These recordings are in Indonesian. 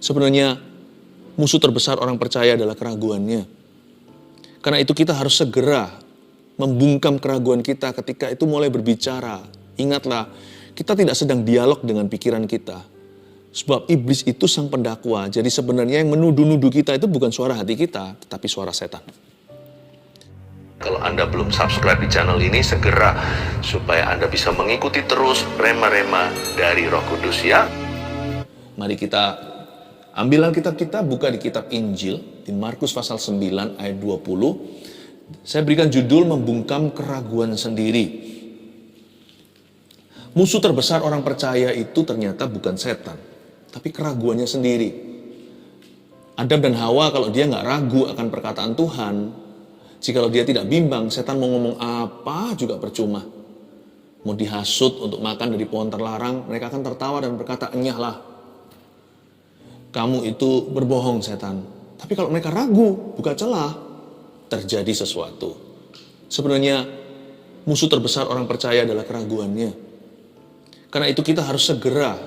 Sebenarnya musuh terbesar orang percaya adalah keraguannya. Karena itu kita harus segera membungkam keraguan kita ketika itu mulai berbicara. Ingatlah, kita tidak sedang dialog dengan pikiran kita. Sebab iblis itu sang pendakwa. Jadi sebenarnya yang menuduh-nuduh kita itu bukan suara hati kita, tetapi suara setan. Kalau Anda belum subscribe di channel ini, segera supaya Anda bisa mengikuti terus rema-rema dari Roh Kudus ya. Mari kita ambil Alkitab kita, buka di kitab Injil, di Markus pasal 9 ayat 20. Saya berikan judul membungkam keraguan sendiri. Musuh terbesar orang percaya itu ternyata bukan setan, tapi keraguannya sendiri. Adam dan Hawa kalau dia nggak ragu akan perkataan Tuhan, jikalau dia tidak bimbang, setan mau ngomong apa juga percuma. Mau dihasut untuk makan dari pohon terlarang, mereka akan tertawa dan berkata, enyahlah. Kamu itu berbohong setan. Tapi kalau mereka ragu, buka celah, terjadi sesuatu. Sebenarnya musuh terbesar orang percaya adalah keraguannya. Karena itu kita harus segera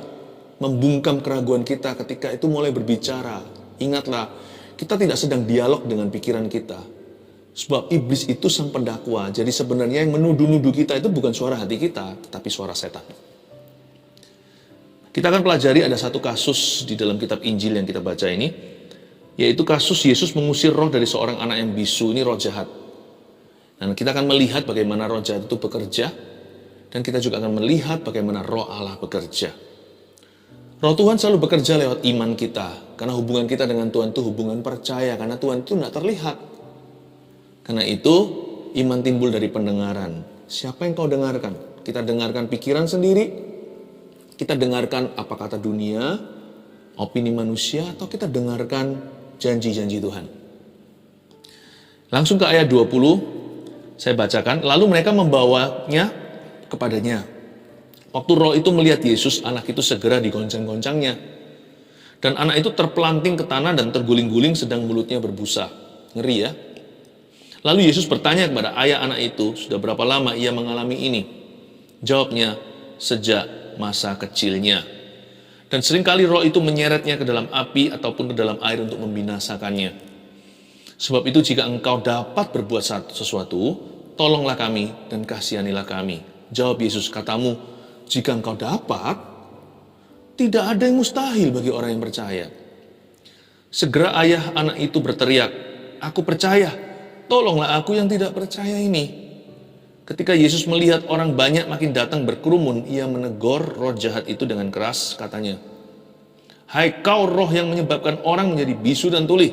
membungkam keraguan kita ketika itu mulai berbicara. Ingatlah, kita tidak sedang dialog dengan pikiran kita. Sebab iblis itu sang pendakwa. Jadi sebenarnya yang menuduh-nuduh kita itu bukan suara hati kita, tetapi suara setan. Kita akan pelajari ada satu kasus di dalam kitab Injil yang kita baca ini, yaitu kasus Yesus mengusir roh dari seorang anak yang bisu, ini roh jahat. Dan kita akan melihat bagaimana roh jahat itu bekerja, dan kita juga akan melihat bagaimana roh Allah bekerja. Roh Tuhan selalu bekerja lewat iman kita, karena hubungan kita dengan Tuhan itu hubungan percaya, karena Tuhan itu tidak terlihat. Karena itu, iman timbul dari pendengaran. Siapa yang kau dengarkan? Kita dengarkan pikiran sendiri, kita dengarkan apa kata dunia, opini manusia, atau kita dengarkan janji-janji Tuhan. Langsung ke ayat 20, saya bacakan. Lalu mereka membawanya kepadanya. Waktu roh itu melihat Yesus, anak itu segera digoncang-goncangnya. Dan anak itu terpelanting ke tanah dan terguling-guling sedang mulutnya berbusa. Ngeri ya. Lalu Yesus bertanya kepada ayah anak itu, sudah berapa lama ia mengalami ini? Jawabnya, sejak masa kecilnya. Dan seringkali roh itu menyeretnya ke dalam api ataupun ke dalam air untuk membinasakannya. Sebab itu jika engkau dapat berbuat sesuatu, tolonglah kami dan kasihanilah kami. Jawab Yesus, katamu, jika engkau dapat, tidak ada yang mustahil bagi orang yang percaya. Segera ayah anak itu berteriak, aku percaya. Tolonglah aku yang tidak percaya ini. Ketika Yesus melihat orang banyak makin datang berkerumun, ia menegur roh jahat itu dengan keras, katanya, hai kau roh yang menyebabkan orang menjadi bisu dan tuli.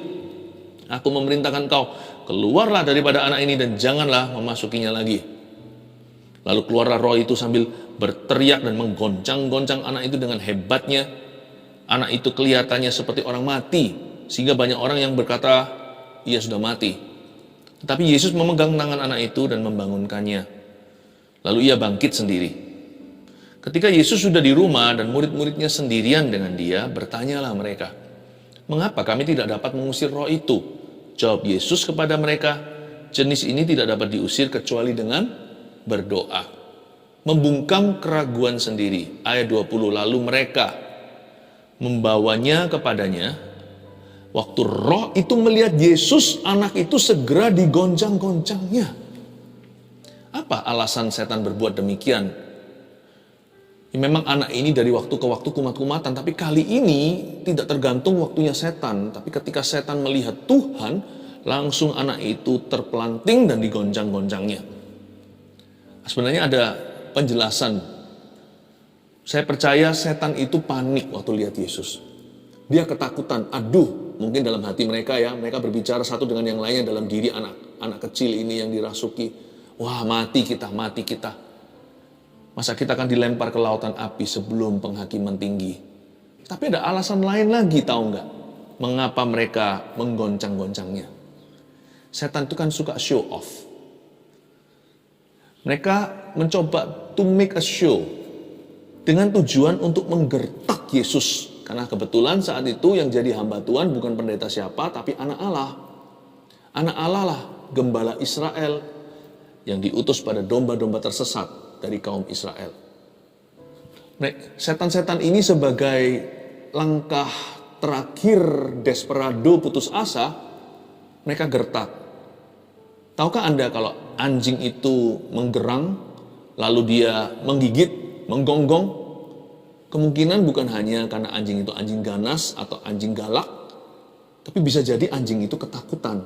Aku memerintahkan kau, keluarlah daripada anak ini dan janganlah memasukinya lagi. Lalu keluarlah roh itu sambil berteriak dan menggoncang-goncang anak itu dengan hebatnya. Anak itu kelihatannya seperti orang mati, sehingga banyak orang yang berkata, ia sudah mati. Tetapi Yesus memegang tangan anak itu dan membangunkannya. Lalu ia bangkit sendiri. Ketika Yesus sudah di rumah dan murid-muridnya sendirian dengan dia, bertanyalah mereka, mengapa kami tidak dapat mengusir roh itu? Jawab Yesus kepada mereka, jenis ini tidak dapat diusir kecuali dengan berdoa. Membungkam keraguan sendiri. Ayat 20, lalu mereka membawanya kepadanya. Waktu roh itu melihat Yesus, anak itu segera digoncang-goncangnya. Apa alasan setan berbuat demikian? Ya, memang anak ini dari waktu ke waktu kumat-kumatan, tapi kali ini tidak tergantung waktunya setan. Tapi ketika setan melihat Tuhan, langsung anak itu terpelanting dan digoncang-goncangnya. Sebenarnya ada penjelasan. Saya percaya setan itu panik waktu lihat Yesus. Dia ketakutan, aduh, mungkin dalam hati mereka ya, mereka berbicara satu dengan yang lainnya dalam diri anak kecil ini yang dirasuki. Wah, mati kita. Masa kita akan dilempar ke lautan api sebelum penghakiman tinggi? Tapi ada alasan lain lagi, tahu nggak? Mengapa mereka menggoncang-goncangnya? Setan itu kan suka show off. Mereka mencoba to make a show dengan tujuan untuk menggertak Yesus. Karena kebetulan saat itu yang jadi hamba Tuhan bukan pendeta siapa, tapi anak Allah. Anak Allah lah, gembala Israel yang diutus pada domba-domba tersesat dari kaum Israel. Setan-setan ini sebagai langkah terakhir desperado, putus asa, mereka gertak. Tahukah Anda kalau anjing itu menggerang, lalu dia menggigit, menggonggong, kemungkinan bukan hanya karena anjing itu anjing ganas atau anjing galak, tapi bisa jadi anjing itu ketakutan.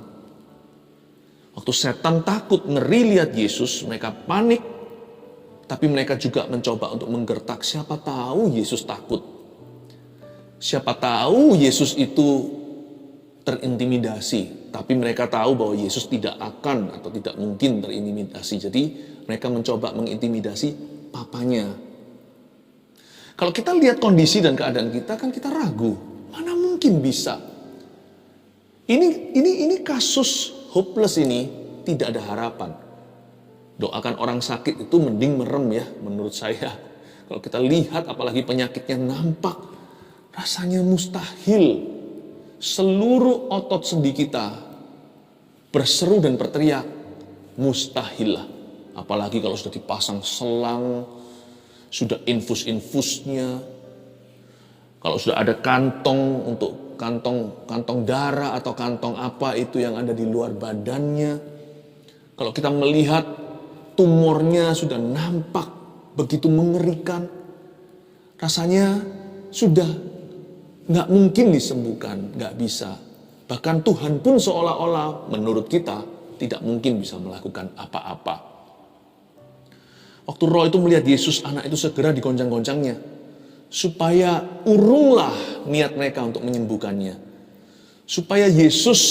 Waktu setan takut, ngeri lihat Yesus, mereka panik, tapi mereka juga mencoba untuk menggertak. Siapa tahu Yesus takut. Siapa tahu Yesus itu terintimidasi, tapi mereka tahu bahwa Yesus tidak akan atau tidak mungkin terintimidasi. Jadi mereka mencoba mengintimidasi papanya. Kalau kita lihat kondisi dan keadaan kita, kan kita ragu. Mana mungkin bisa? Ini kasus hopeless ini, tidak ada harapan. Doakan orang sakit itu mending merem ya, menurut saya. Kalau kita lihat apalagi penyakitnya nampak, rasanya mustahil. Seluruh otot sendi kita berseru dan berteriak, mustahil lah. Apalagi kalau sudah dipasang selang, sudah infus-infusnya, kalau sudah ada kantong untuk kantong darah atau kantong apa itu yang ada di luar badannya. Kalau kita melihat tumornya sudah nampak begitu mengerikan, rasanya sudah nggak mungkin disembuhkan, nggak bisa. Bahkan Tuhan pun seolah-olah menurut kita tidak mungkin bisa melakukan apa-apa. Waktu roh itu melihat Yesus, anak itu segera digoncang-goncangnya, supaya urunglah niat mereka untuk menyembuhkannya. Supaya Yesus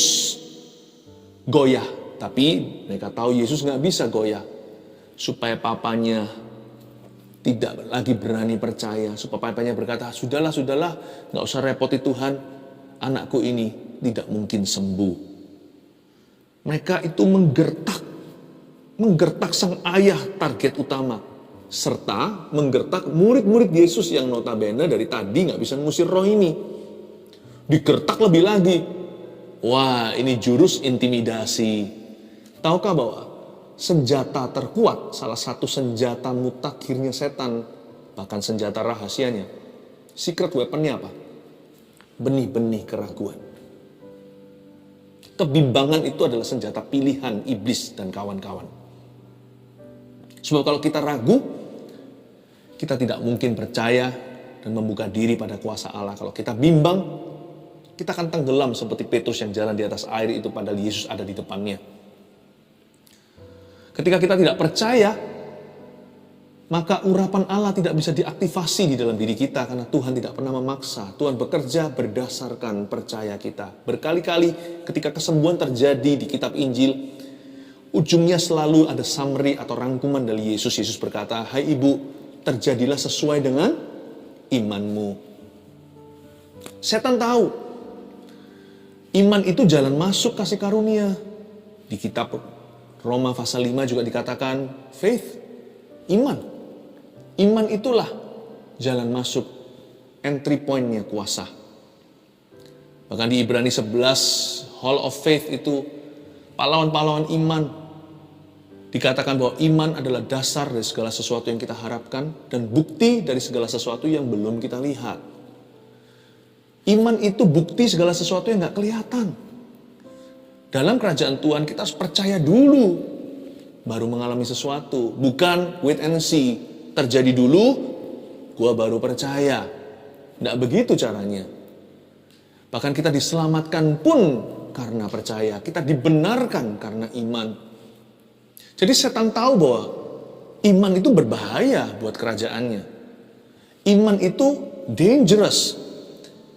goyah, tapi mereka tahu Yesus nggak bisa goyah. Supaya papanya tidak lagi berani percaya, supaya papanya berkata, sudahlah, nggak usah repoti Tuhan, anakku ini tidak mungkin sembuh. Mereka itu menggertak sang ayah target utama, serta menggertak murid-murid Yesus yang notabene dari tadi nggak bisa ngusir roh ini. Digertak lebih lagi. Wah, ini jurus intimidasi. Tahukah bahwa senjata terkuat, salah satu senjata mutakhirnya setan, bahkan senjata rahasianya, secret weaponnya apa? Benih-benih keraguan. Kebimbangan itu adalah senjata pilihan iblis dan kawan-kawan. Sebab kalau kita ragu, kita tidak mungkin percaya dan membuka diri pada kuasa Allah. Kalau kita bimbang, kita akan tenggelam seperti Petrus yang jalan di atas air itu padahal Yesus ada di depannya. Ketika kita tidak percaya, maka urapan Allah tidak bisa diaktifasi di dalam diri kita karena Tuhan tidak pernah memaksa. Tuhan bekerja berdasarkan percaya kita. Berkali-kali ketika kesembuhan terjadi di kitab Injil, ujungnya selalu ada summary atau rangkuman dari Yesus. Yesus berkata, "Hai ibu, terjadilah sesuai dengan imanmu." Setan tahu, iman itu jalan masuk kasih karunia. Di kitab Roma pasal 5 juga dikatakan faith, iman. Iman itulah jalan masuk, entry point-nya kuasa. Bahkan di Ibrani 11, Hall of Faith itu pahlawan-pahlawan iman. Dikatakan bahwa iman adalah dasar dari segala sesuatu yang kita harapkan dan bukti dari segala sesuatu yang belum kita lihat. Iman itu bukti segala sesuatu yang gak kelihatan. Dalam kerajaan Tuhan kita harus percaya dulu, baru mengalami sesuatu. Bukan wait and see, terjadi dulu, gua baru percaya. Nggak begitu caranya. Bahkan kita diselamatkan pun karena percaya. Kita dibenarkan karena iman. Jadi setan tahu bahwa iman itu berbahaya buat kerajaannya. Iman itu dangerous.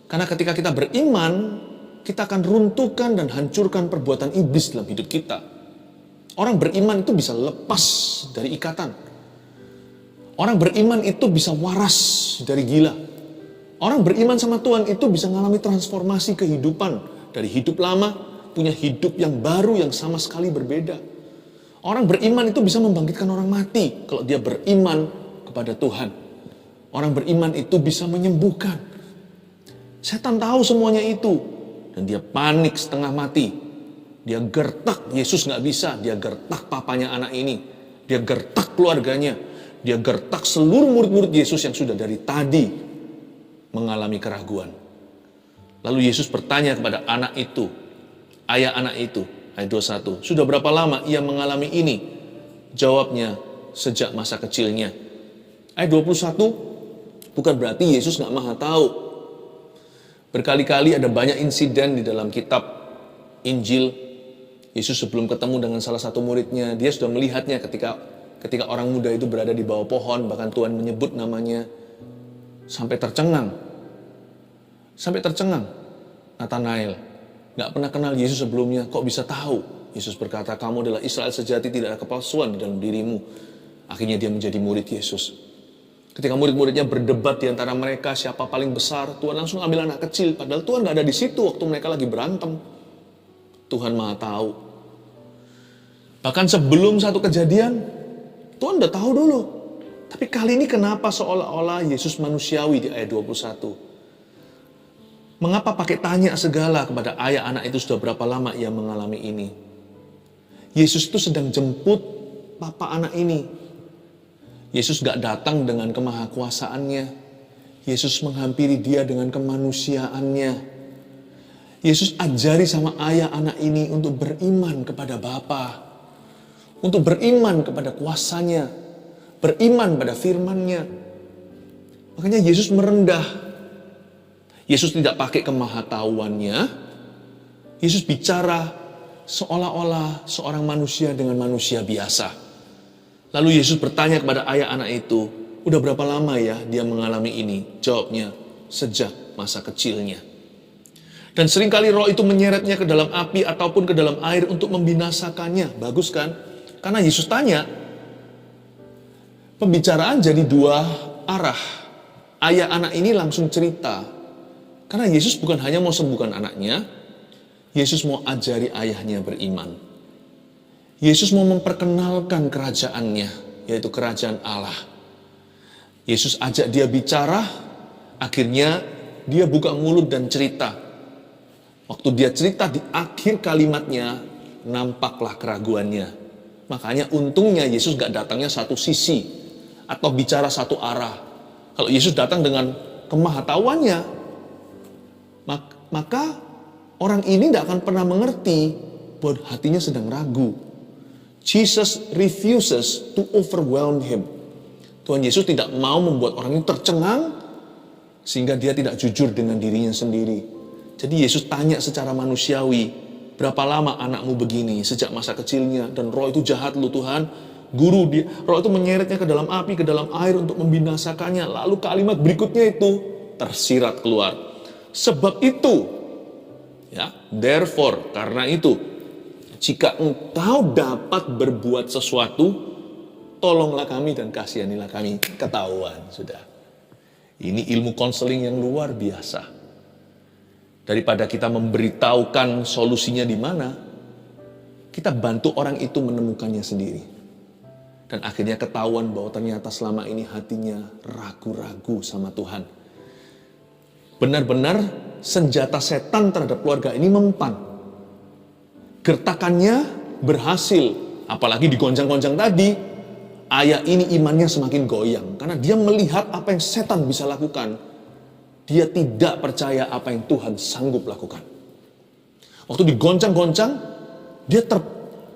Karena ketika kita beriman, kita akan runtuhkan dan hancurkan perbuatan iblis dalam hidup kita. Orang beriman itu bisa lepas dari ikatan. Orang beriman itu bisa waras dari gila. Orang beriman sama Tuhan itu bisa mengalami transformasi kehidupan. Dari hidup lama, punya hidup yang baru yang sama sekali berbeda. Orang beriman itu bisa membangkitkan orang mati kalau dia beriman kepada Tuhan. Orang beriman itu bisa menyembuhkan. Setan tahu semuanya itu. Dan dia panik setengah mati. Dia gertak, Yesus gak bisa. Dia gertak papanya anak ini. Dia gertak keluarganya. Dia gertak seluruh murid-murid Yesus yang sudah dari tadi mengalami keraguan. Lalu Yesus bertanya kepada anak itu, ayah anak itu, ayat 21, sudah berapa lama ia mengalami ini? Jawabnya, sejak masa kecilnya. Ayat 21, bukan berarti Yesus nggak maha tahu. Berkali-kali ada banyak insiden di dalam kitab Injil. Yesus sebelum ketemu dengan salah satu muridnya, dia sudah melihatnya ketika orang muda itu berada di bawah pohon, bahkan Tuhan menyebut namanya, sampai tercengang. Nathanael, gak pernah kenal Yesus sebelumnya, kok bisa tahu? Yesus berkata, kamu adalah Israel sejati, tidak ada kepalsuan di dalam dirimu. Akhirnya dia menjadi murid Yesus. Ketika murid-muridnya berdebat di antara mereka, siapa paling besar, Tuhan langsung ambil anak kecil, padahal Tuhan gak ada di situ waktu mereka lagi berantem. Tuhan maha tahu. Bahkan sebelum satu kejadian, Tuhan udah tahu dulu. Tapi kali ini kenapa seolah-olah Yesus manusiawi di ayat 21? Mengapa pakai tanya segala kepada ayah anak itu sudah berapa lama ia mengalami ini? Yesus itu sedang jemput papa anak ini. Yesus gak datang dengan kemahakuasaannya. Yesus menghampiri dia dengan kemanusiaannya. Yesus ajari sama ayah anak ini untuk beriman kepada Bapa, untuk beriman kepada kuasanya, beriman pada firman-Nya. Makanya Yesus merendah. Yesus tidak pakai kemahatauannya. Yesus bicara seolah-olah seorang manusia dengan manusia biasa. Lalu Yesus bertanya kepada ayah anak itu, udah berapa lama ya dia mengalami ini? Jawabnya, sejak masa kecilnya. Dan seringkali roh itu menyeretnya ke dalam api ataupun ke dalam air untuk membinasakannya. Bagus kan? Karena Yesus tanya, pembicaraan jadi dua arah. Ayah anak ini langsung cerita. Karena Yesus bukan hanya mau sembuhkan anaknya, Yesus mau ajari ayahnya beriman. Yesus mau memperkenalkan kerajaannya, yaitu kerajaan Allah. Yesus ajak dia bicara, akhirnya dia buka mulut dan cerita. Waktu dia cerita di akhir kalimatnya, nampaklah keraguannya. Makanya untungnya Yesus gak datangnya satu sisi, atau bicara satu arah. Kalau Yesus datang dengan kemahatauannya, maka orang ini tidak akan pernah mengerti bahwa hatinya sedang ragu. Jesus refuses to overwhelm him. Tuhan Yesus tidak mau membuat orang ini tercengang sehingga dia tidak jujur dengan dirinya sendiri. Jadi Yesus tanya secara manusiawi, berapa lama anakmu begini sejak masa kecilnya, dan roh itu jahat lu Tuhan. Guru dia, roh itu menyeretnya ke dalam api, ke dalam air untuk membinasakannya. Lalu kalimat berikutnya itu tersirat keluar. Sebab itu, ya, therefore, karena itu, jika engkau dapat berbuat sesuatu, tolonglah kami dan kasihanilah kami. Ketahuan, sudah. Ini ilmu konseling yang luar biasa. Daripada kita memberitahukan solusinya di mana, kita bantu orang itu menemukannya sendiri. Dan akhirnya ketahuan bahwa ternyata selama ini hatinya ragu-ragu sama Tuhan. Benar-benar senjata setan terhadap keluarga ini mempan. Gertakannya berhasil, apalagi digoncang-goncang tadi. Ayah ini imannya semakin goyang, karena dia melihat apa yang setan bisa lakukan. Dia tidak percaya apa yang Tuhan sanggup lakukan. Waktu digoncang-goncang,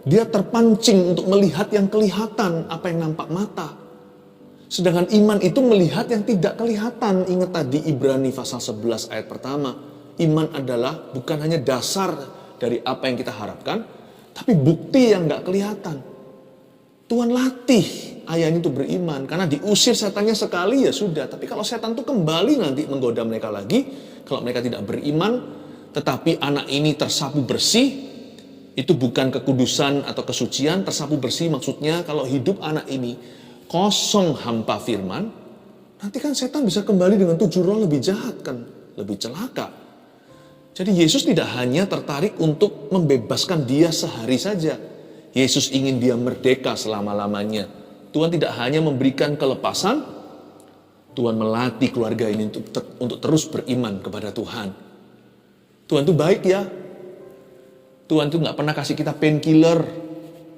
dia terpancing untuk melihat yang kelihatan, apa yang nampak mata. Sedangkan iman itu melihat yang tidak kelihatan. Ingat tadi Ibrani pasal 11 ayat pertama. Iman adalah bukan hanya dasar dari apa yang kita harapkan, tapi bukti yang gak kelihatan. Tuhan latih ayah ini untuk beriman. Karena diusir setannya sekali ya sudah. Tapi kalau setan itu kembali nanti menggoda mereka lagi, kalau mereka tidak beriman, tetapi anak ini tersapu bersih, itu bukan kekudusan atau kesucian. Tersapu bersih maksudnya kalau hidup anak ini kosong hampa firman, nanti kan setan bisa kembali dengan 7 roh lebih jahat kan, lebih celaka. Jadi Yesus tidak hanya tertarik untuk membebaskan dia sehari saja. Yesus ingin dia merdeka selama-lamanya. Tuhan tidak hanya memberikan kelepasan, Tuhan melatih keluarga ini untuk terus beriman kepada Tuhan. Tuhan itu baik ya. Tuhan itu gak pernah kasih kita painkiller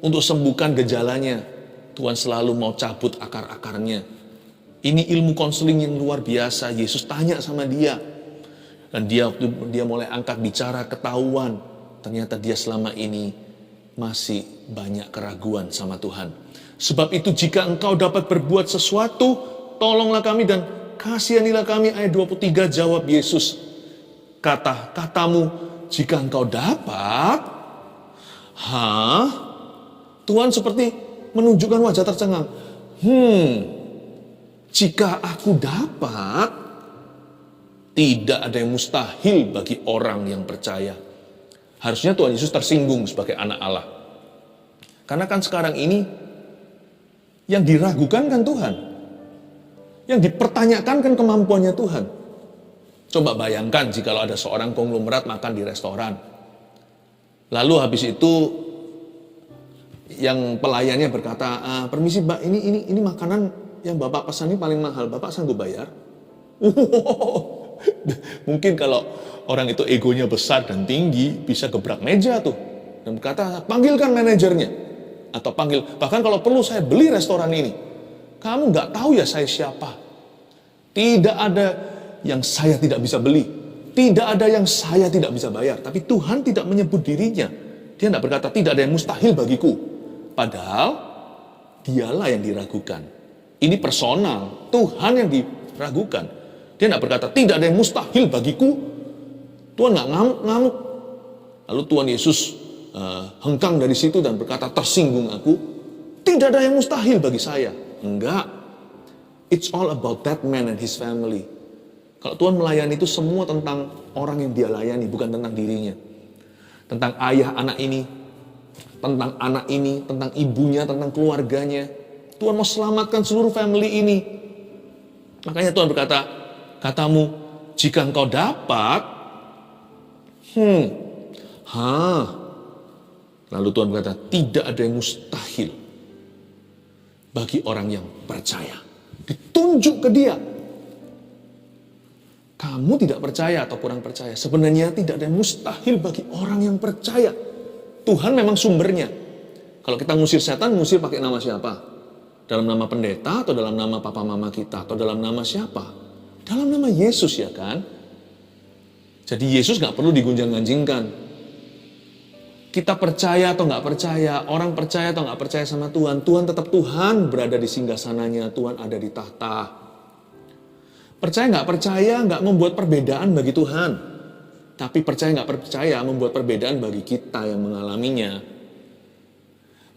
untuk sembuhkan gejalanya. Tuhan selalu mau cabut akar-akarnya. Ini ilmu konseling yang luar biasa. Yesus tanya sama dia. Dan waktu dia mulai angkat bicara, ketahuan ternyata dia selama ini masih banyak keraguan sama Tuhan. Sebab itu jika engkau dapat berbuat sesuatu, tolonglah kami dan kasihanilah kami. Ayat 23 jawab Yesus, katamu, jika engkau dapat, Tuhan seperti menunjukkan wajah tercengang. Jika aku dapat, tidak ada yang mustahil bagi orang yang percaya. Harusnya Tuhan Yesus tersinggung sebagai anak Allah. Karena kan sekarang ini, yang diragukan kan Tuhan. Yang dipertanyakan kan kemampuannya Tuhan. Coba bayangkan jika ada seorang konglomerat makan di restoran. Lalu habis itu, yang pelayannya berkata, permisi Mbak, ini makanan yang Bapak pesan ini paling mahal, Bapak sanggup bayar? Mungkin kalau orang itu egonya besar dan tinggi, bisa gebrak meja tuh. Dan berkata, panggilkan manajernya. Atau bahkan kalau perlu saya beli restoran ini. Kamu nggak tahu ya saya siapa. Tidak ada yang saya tidak bisa beli. Tidak ada yang saya tidak bisa bayar. Tapi Tuhan tidak menyebut dirinya. Dia tidak berkata, tidak ada yang mustahil bagiku. Padahal, dialah yang diragukan. Ini personal, Tuhan yang diragukan. Dia tidak berkata, tidak ada yang mustahil bagiku. Tuhan nggak ngamuk-ngamuk. Lalu Tuhan Yesus hengkang dari situ dan berkata, tersinggung aku. Tidak ada yang mustahil bagi saya. Enggak. It's all about that man and his family. Kalau Tuhan melayani itu semua tentang orang yang dia layani, bukan tentang dirinya. Tentang ayah anak ini, tentang anak ini, tentang ibunya, tentang keluarganya. Tuhan mau selamatkan seluruh family ini. Makanya Tuhan berkata, katamu, jika engkau dapat, Lalu Tuhan berkata, tidak ada yang mustahil bagi orang yang percaya. Ditunjuk ke dia. Kamu tidak percaya atau kurang percaya. Sebenarnya tidak ada yang mustahil bagi orang yang percaya. Tuhan memang sumbernya. Kalau kita ngusir setan, ngusir pakai nama siapa? Dalam nama pendeta atau dalam nama papa mama kita? Atau dalam nama siapa? Dalam nama Yesus ya kan? Jadi Yesus gak perlu digunjang-ganjingkan. Kita percaya atau gak percaya, orang percaya atau gak percaya sama Tuhan, Tuhan tetap Tuhan berada di singgasananya, Tuhan ada di tahta. Percaya gak percaya gak membuat perbedaan bagi Tuhan. Tapi percaya gak percaya membuat perbedaan bagi kita yang mengalaminya.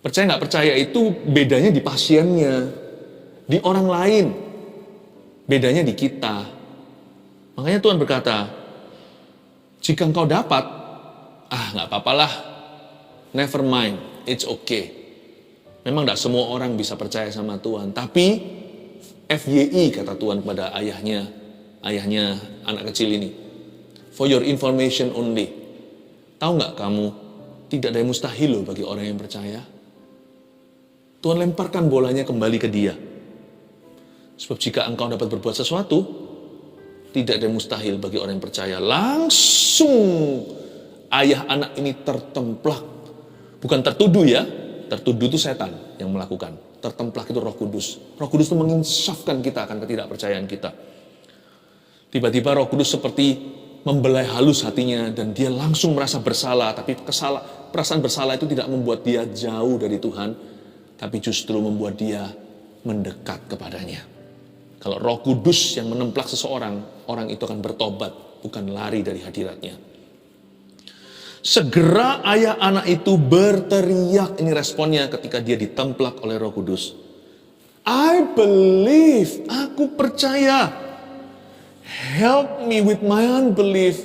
Percaya nggak percaya itu bedanya di pasiennya, di orang lain, bedanya di kita. Makanya Tuhan berkata, jika engkau dapat, nggak apa-apalah, never mind, it's okay. Memang nggak semua orang bisa percaya sama Tuhan, tapi FYI kata Tuhan kepada ayahnya anak kecil ini, for your information only. Tahu nggak kamu, tidak ada yang mustahil loh bagi orang yang percaya. Tuhan lemparkan bolanya kembali ke dia. Sebab jika engkau dapat berbuat sesuatu, tidak ada yang mustahil bagi orang yang percaya. Langsung ayah anak ini tertemplak. Bukan tertuduh ya, tertuduh itu setan yang melakukan. Tertemplak itu Roh Kudus. Roh Kudus itu menginsafkan kita akan ketidakpercayaan kita. Tiba-tiba Roh Kudus seperti membelai halus hatinya dan dia langsung merasa bersalah. Tapi perasaan bersalah itu tidak membuat dia jauh dari Tuhan, tapi justru membuat dia mendekat kepadanya. Kalau Roh Kudus yang menemplak seseorang, orang itu akan bertobat, bukan lari dari hadiratnya. Segera ayah anak itu berteriak, ini responnya ketika dia ditemplak oleh Roh Kudus. I believe, aku percaya. Help me with my unbelief.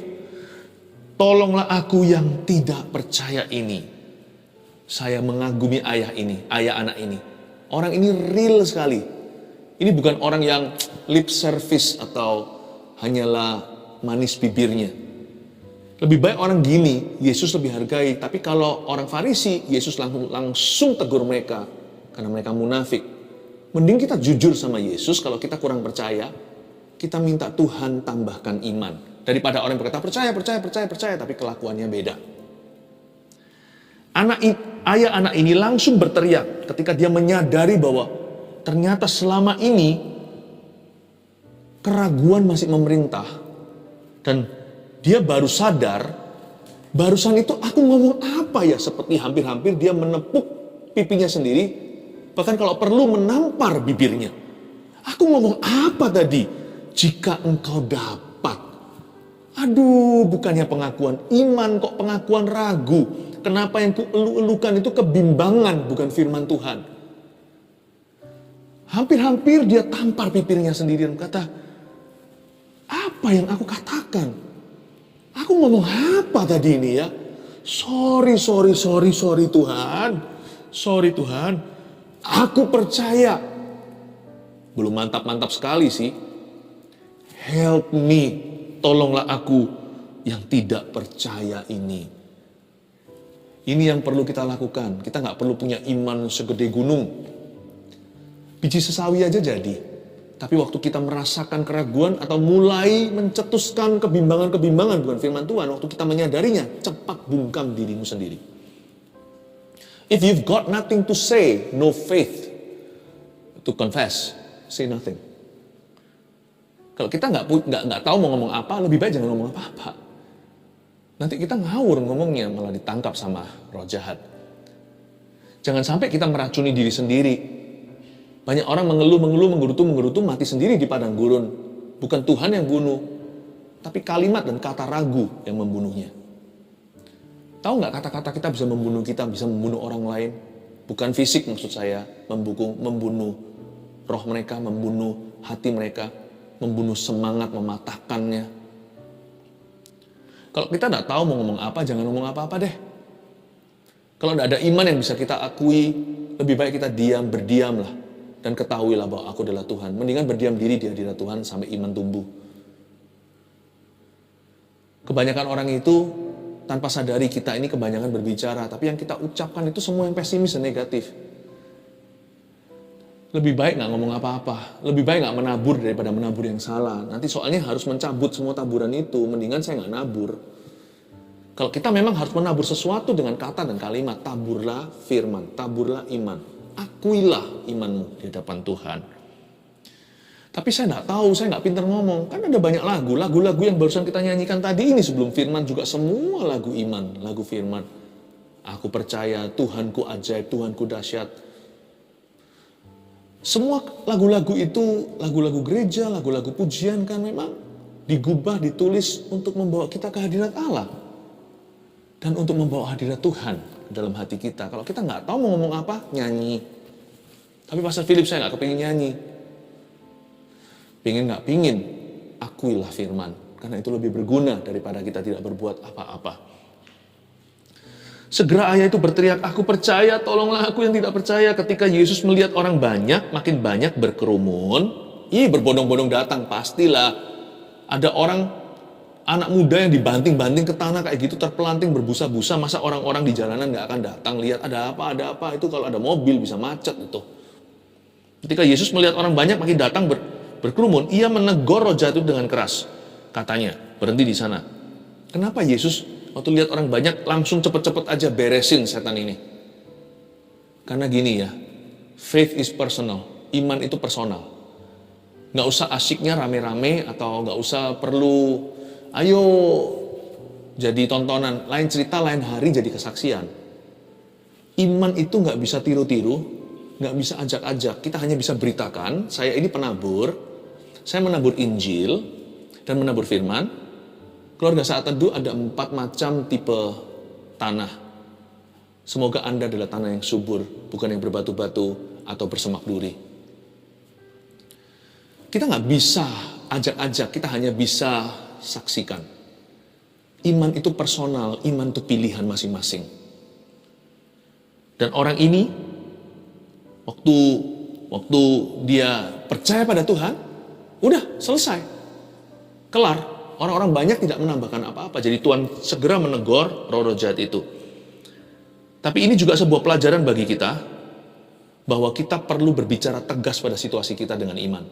Tolonglah aku yang tidak percaya ini. Saya mengagumi ayah anak ini. Orang ini real sekali. Ini bukan orang yang lip service atau hanyalah manis bibirnya. Lebih baik orang gini, Yesus lebih hargai. Tapi kalau orang Farisi, Yesus langsung tegur mereka. Karena mereka munafik. Mending kita jujur sama Yesus, kalau kita kurang percaya, kita minta Tuhan tambahkan iman. Daripada orang yang berkata, percaya, tapi kelakuannya beda. Ayah anak ini langsung berteriak ketika dia menyadari bahwa ternyata selama ini keraguan masih memerintah dan dia baru sadar, barusan itu aku ngomong apa ya, seperti hampir-hampir dia menepuk pipinya sendiri, bahkan kalau perlu menampar bibirnya. Aku ngomong apa tadi? Jika engkau dapat. Aduh, bukannya pengakuan iman, kok pengakuan ragu. Kenapa yang kuelu-elukan itu kebimbangan, bukan firman Tuhan. Hampir-hampir dia tampar bibirnya sendiri dan berkata, apa yang aku katakan? Aku ngomong apa tadi ini ya? Sorry Tuhan. Sorry Tuhan. Aku percaya. Belum mantap-mantap sekali sih. Help me. Tolonglah aku yang tidak percaya ini. Ini yang perlu kita lakukan. Kita nggak perlu punya iman segede gunung. Biji sesawi aja jadi. Tapi waktu kita merasakan keraguan atau mulai mencetuskan kebimbangan-kebimbangan bukan firman Tuhan, waktu kita menyadarinya, cepat bungkam dirimu sendiri. If you've got nothing to say, no faith to confess, say nothing. Kalau kita nggak tahu mau ngomong apa, lebih baik jangan ngomong apa-apa. Nanti kita ngawur ngomongnya, malah ditangkap sama roh jahat. Jangan sampai kita meracuni diri sendiri. Banyak orang mengeluh, menggerutu, mati sendiri di padang gurun. Bukan Tuhan yang bunuh, tapi kalimat dan kata ragu yang membunuhnya. Tahu nggak kata-kata kita bisa membunuh orang lain? Bukan fisik maksud saya, membunuh roh mereka, membunuh hati mereka, membunuh semangat, mematahkannya. Kalau kita nggak tahu mau ngomong apa, jangan ngomong apa-apa deh. Kalau nggak ada iman yang bisa kita akui, lebih baik kita berdiam lah. Dan ketahuilah bahwa aku adalah Tuhan. Mendingan berdiam diri di hadirat Tuhan sampai iman tumbuh. Kebanyakan orang itu tanpa sadari kita ini kebanyakan berbicara. Tapi yang kita ucapkan itu semua yang pesimis dan negatif. Lebih baik gak ngomong apa-apa. Lebih baik gak menabur daripada menabur yang salah. Nanti soalnya harus mencabut semua taburan itu. Mendingan saya gak nabur. Kalau kita memang harus menabur sesuatu dengan kata dan kalimat. Taburlah firman, taburlah iman. Akuilah imanmu di hadapan Tuhan. Tapi saya nggak tahu, saya nggak pintar ngomong. Kan ada banyak lagu-lagu yang barusan kita nyanyikan tadi ini sebelum firman juga semua lagu iman, lagu firman. Aku percaya, Tuhanku ajaib, Tuhanku dahsyat. Semua lagu-lagu itu, lagu-lagu gereja, lagu-lagu pujian kan memang digubah, ditulis untuk membawa kita ke hadirat Allah. Dan untuk membawa hadirat Tuhan dalam hati kita. Kalau kita nggak tahu mau ngomong apa, nyanyi. Tapi Pastor Philip saya nggak kepingin nyanyi. Nggak pingin, akuilah firman. Karena itu lebih berguna daripada kita tidak berbuat apa-apa. Segera ayah itu berteriak, aku percaya, tolonglah aku yang tidak percaya. Ketika Yesus melihat orang banyak, makin banyak berkerumun. Berbondong-bondong datang, pastilah. Ada anak muda yang dibanting-banting ke tanah kayak gitu, terpelanting berbusa-busa. Masa orang-orang di jalanan gak akan datang lihat ada apa. Itu kalau ada mobil bisa macet itu. Ketika Yesus melihat orang banyak makin datang berkerumun, ia menegur roh jahat itu dengan keras. Katanya, berhenti di sana. Kenapa Yesus waktu lihat orang banyak langsung cepet-cepet aja beresin setan ini? Karena gini ya, faith is personal. Iman itu personal. Gak usah asyiknya rame-rame atau gak usah perlu ayo jadi tontonan, lain cerita, lain hari jadi kesaksian. Iman itu nggak bisa tiru-tiru, nggak bisa ajak-ajak. Kita hanya bisa beritakan, saya ini penabur, saya menabur Injil dan menabur firman. Keluarga Saat Teduh ada 4 macam tipe tanah. Semoga Anda adalah tanah yang subur, bukan yang berbatu-batu atau bersemak duri. Kita nggak bisa ajak-ajak, kita hanya bisa saksikan. Iman itu personal, iman itu pilihan masing-masing. Dan orang ini waktu dia percaya pada Tuhan, udah selesai. Kelar. Orang-orang banyak tidak menambahkan apa-apa. Jadi Tuhan segera menegur roh-roh jahat itu. Tapi ini juga sebuah pelajaran bagi kita bahwa kita perlu berbicara tegas pada situasi kita dengan iman.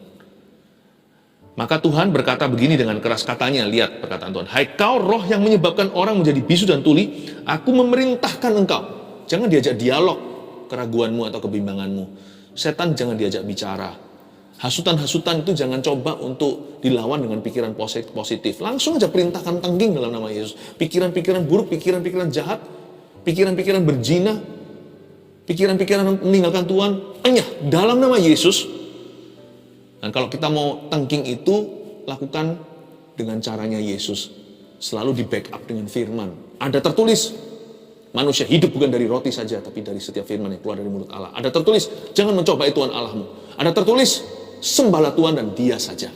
Maka Tuhan berkata begini dengan keras, katanya, lihat perkataan Tuhan. Hai kau roh yang menyebabkan orang menjadi bisu dan tuli, aku memerintahkan engkau. Jangan diajak dialog keraguanmu atau kebimbanganmu. Setan jangan diajak bicara. Hasutan-hasutan itu jangan coba untuk dilawan dengan pikiran positif. Langsung aja perintahkan tengging dalam nama Yesus. Pikiran-pikiran buruk, pikiran-pikiran jahat, pikiran-pikiran berzina, pikiran-pikiran meninggalkan Tuhan, enyah dalam nama Yesus. Dan kalau kita mau tengking itu, lakukan dengan caranya Yesus. Selalu di backup dengan firman. Ada tertulis, manusia hidup bukan dari roti saja, tapi dari setiap firman yang keluar dari mulut Allah. Ada tertulis, jangan mencobai Tuhan Allahmu. Ada tertulis, sembahlah Tuhan dan Dia saja.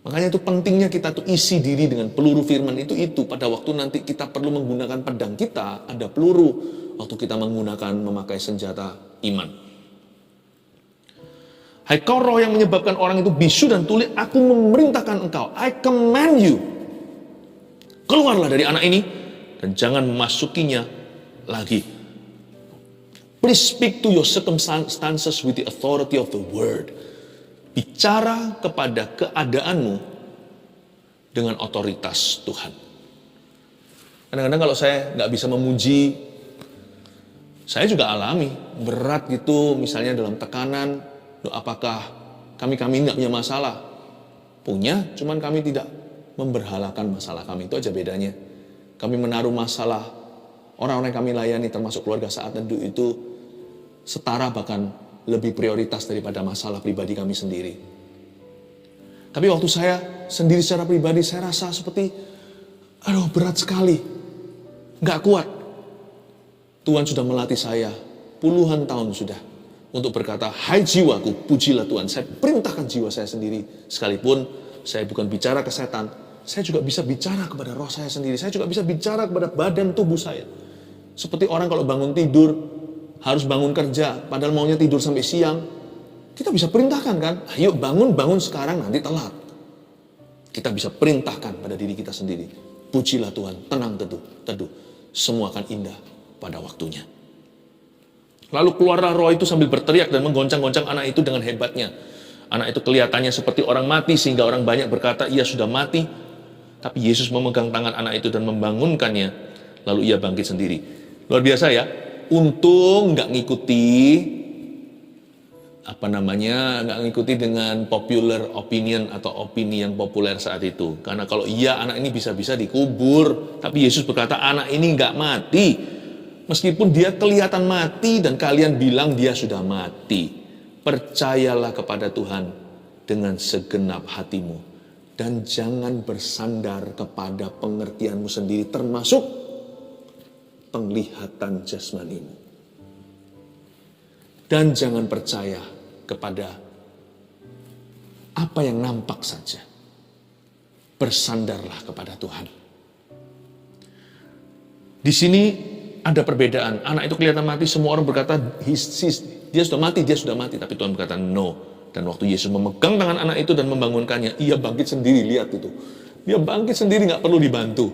Makanya itu pentingnya kita tuh isi diri dengan peluru firman itu pada waktu nanti kita perlu menggunakan pedang kita, ada peluru waktu kita memakai senjata iman. Hai kau roh yang menyebabkan orang itu bisu dan tuli, aku memerintahkan engkau, I command you, keluarlah dari anak ini dan jangan memasukinya lagi. Please speak to your circumstances with the authority of the word. Bicara kepada keadaanmu dengan otoritas Tuhan. Kadang-kadang kalau saya nggak bisa memuji, saya juga alami berat gitu, misalnya dalam tekanan. Apakah kami nggak punya masalah? Punya, cuman kami tidak memberhalakan masalah kami, itu aja bedanya. Kami menaruh masalah orang-orang yang kami layani, termasuk keluarga saat teduh itu setara bahkan lebih prioritas daripada masalah pribadi kami sendiri. Tapi waktu saya sendiri secara pribadi, saya rasa seperti, berat sekali, nggak kuat. Tuhan sudah melatih saya, puluhan tahun sudah, untuk berkata, hai jiwaku, pujilah Tuhan. Saya perintahkan jiwa saya sendiri, sekalipun saya bukan bicara ke setan, saya juga bisa bicara kepada roh saya sendiri, saya juga bisa bicara kepada badan tubuh saya. Seperti orang kalau bangun tidur, harus bangun kerja, padahal maunya tidur sampai siang. Kita bisa perintahkan kan, ayo bangun sekarang, nanti telat. Kita bisa perintahkan pada diri kita sendiri. Pujilah Tuhan, tenang teduh. Semua akan indah pada waktunya. Lalu keluarlah roh itu sambil berteriak dan menggoncang-goncang anak itu dengan hebatnya. Anak itu kelihatannya seperti orang mati, sehingga orang banyak berkata, ia sudah mati. Tapi Yesus memegang tangan anak itu dan membangunkannya. Lalu ia bangkit sendiri. Luar biasa ya. Untung nggak ngikuti dengan popular opinion atau opini yang populer saat itu. Karena kalau iya anak ini bisa-bisa dikubur, tapi Yesus berkata anak ini nggak mati. Meskipun dia kelihatan mati dan kalian bilang dia sudah mati. Percayalah kepada Tuhan dengan segenap hatimu. Dan jangan bersandar kepada pengertianmu sendiri, termasuk penglihatan jasmanimu. Dan jangan percaya kepada apa yang nampak saja. Bersandarlah kepada Tuhan. Di sini ada perbedaan. Anak itu kelihatan mati, semua orang berkata dia sudah mati. Tapi Tuhan berkata no. Dan waktu Yesus memegang tangan anak itu dan membangunkannya, ia bangkit sendiri, lihat itu. Dia bangkit sendiri, gak perlu dibantu.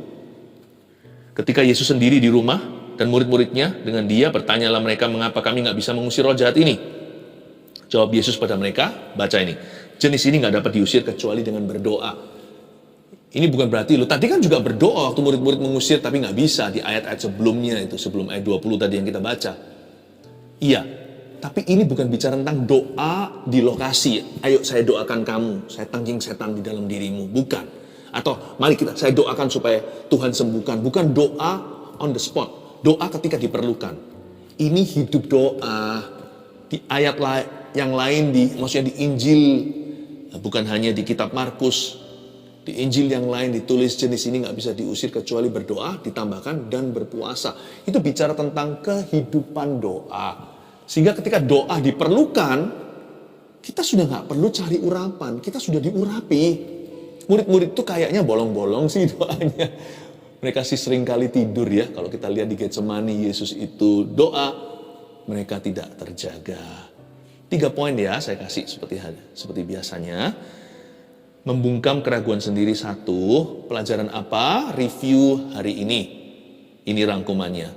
Ketika Yesus sendiri di rumah dan murid-muridnya dengan dia, bertanyalah mereka, mengapa kami nggak bisa mengusir roh jahat ini? Jawab Yesus pada mereka, baca ini, jenis ini nggak dapat diusir kecuali dengan berdoa. Ini bukan berarti tadi kan juga berdoa waktu murid-murid mengusir, tapi nggak bisa di ayat-ayat sebelumnya itu, sebelum ayat 20 tadi yang kita baca. Iya, tapi ini bukan bicara tentang doa di lokasi. Ayo saya doakan kamu, saya tangking setan di dalam dirimu, bukan. Atau mari saya doakan supaya Tuhan sembuhkan. Bukan doa on the spot. Doa ketika diperlukan. Ini hidup doa. Di ayat yang lain, maksudnya di Injil, bukan hanya di kitab Markus. Di Injil yang lain ditulis jenis ini gak bisa diusir kecuali berdoa, ditambahkan dan berpuasa. Itu bicara tentang kehidupan doa. Sehingga ketika doa diperlukan, kita sudah gak perlu cari urapan. Kita sudah diurapi. Murid-murid itu kayaknya bolong-bolong sih doanya. Mereka sih sering kali tidur ya. Kalau kita lihat di Getsemani, Yesus itu doa, mereka tidak terjaga. 3 poin ya saya kasih seperti biasanya. Membungkam keraguan sendiri 1. Pelajaran apa? Review hari ini. Ini rangkumannya.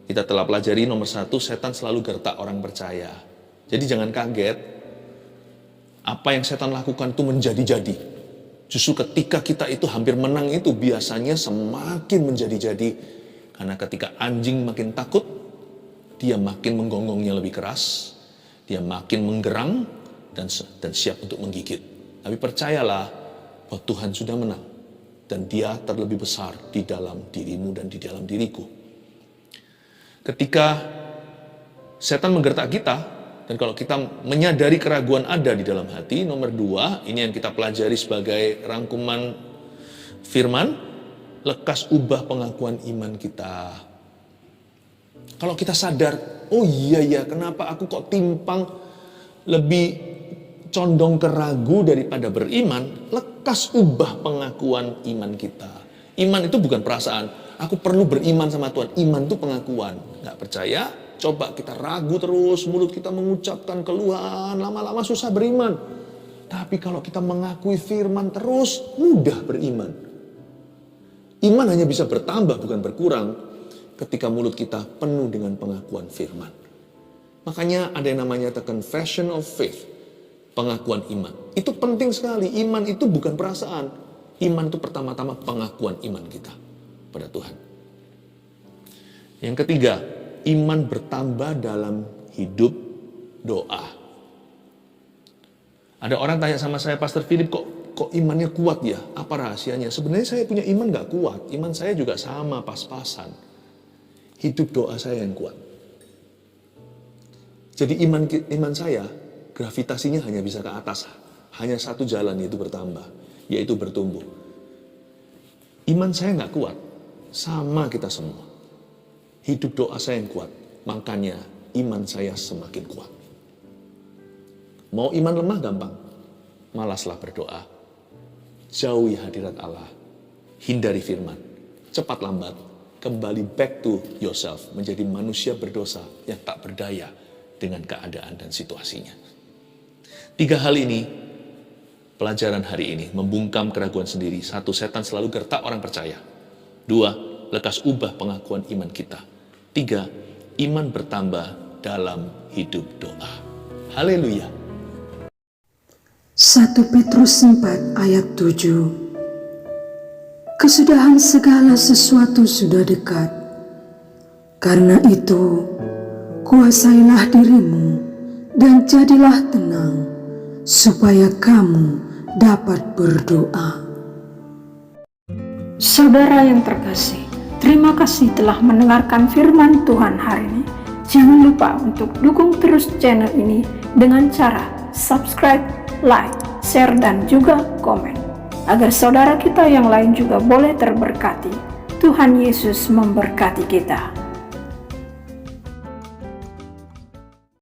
Kita telah pelajari nomor 1, setan selalu gertak orang percaya. Jadi jangan kaget. Apa yang setan lakukan itu menjadi-jadi. Justru ketika kita itu hampir menang itu biasanya semakin menjadi-jadi. Karena ketika anjing makin takut, dia makin menggonggongnya lebih keras. Dia makin menggerang dan siap untuk menggigit. Tapi percayalah bahwa Tuhan sudah menang. Dan dia terlebih besar di dalam dirimu dan di dalam diriku. Ketika setan menggertak kita, dan kalau kita menyadari keraguan ada di dalam hati, nomor 2, ini yang kita pelajari sebagai rangkuman firman, lekas ubah pengakuan iman kita. Kalau kita sadar, oh iya ya, kenapa aku kok timpang, lebih condong ke ragu daripada beriman, lekas ubah pengakuan iman kita. Iman itu bukan perasaan, aku perlu beriman sama Tuhan. Iman itu pengakuan. Gak percaya? Coba kita ragu terus, mulut kita mengucapkan keluhan, lama-lama susah beriman. Tapi kalau kita mengakui firman terus, mudah beriman. Iman hanya bisa bertambah, bukan berkurang, ketika mulut kita penuh dengan pengakuan firman. Makanya ada yang namanya the confession of faith, pengakuan iman. Itu penting sekali. Iman itu bukan perasaan. Iman itu pertama-tama pengakuan iman kita pada Tuhan. Yang ketiga, iman bertambah dalam hidup doa. Ada orang tanya sama saya, Pastor Philip, kok imannya kuat ya? Apa rahasianya? Sebenarnya saya punya iman gak kuat. Iman saya juga sama, pas-pasan. Hidup doa saya yang kuat. Jadi iman saya, gravitasinya hanya bisa ke atas. Hanya satu jalan, yaitu bertambah, yaitu bertumbuh. Iman saya gak kuat. Sama kita semua. Hidup doa saya yang kuat. Makanya iman saya semakin kuat. Mau iman lemah gampang. Malaslah berdoa. Jauhi hadirat Allah. Hindari firman. Cepat lambat. Kembali back to yourself. Menjadi manusia berdosa yang tak berdaya dengan keadaan dan situasinya. 3 hal ini, pelajaran hari ini, membungkam keraguan sendiri. 1, setan selalu gertak orang percaya. 2, lekas ubah pengakuan iman kita. 3, iman bertambah dalam hidup doa. Haleluya. 1 Petrus 4 ayat 7. Kesudahan segala sesuatu sudah dekat. Karena itu, kuasailah dirimu dan jadilah tenang, supaya kamu dapat berdoa. Saudara yang terkasih, terima kasih telah mendengarkan firman Tuhan hari ini. Jangan lupa untuk dukung terus channel ini dengan cara subscribe, like, share, dan juga komen, agar saudara kita yang lain juga boleh terberkati. Tuhan Yesus memberkati kita.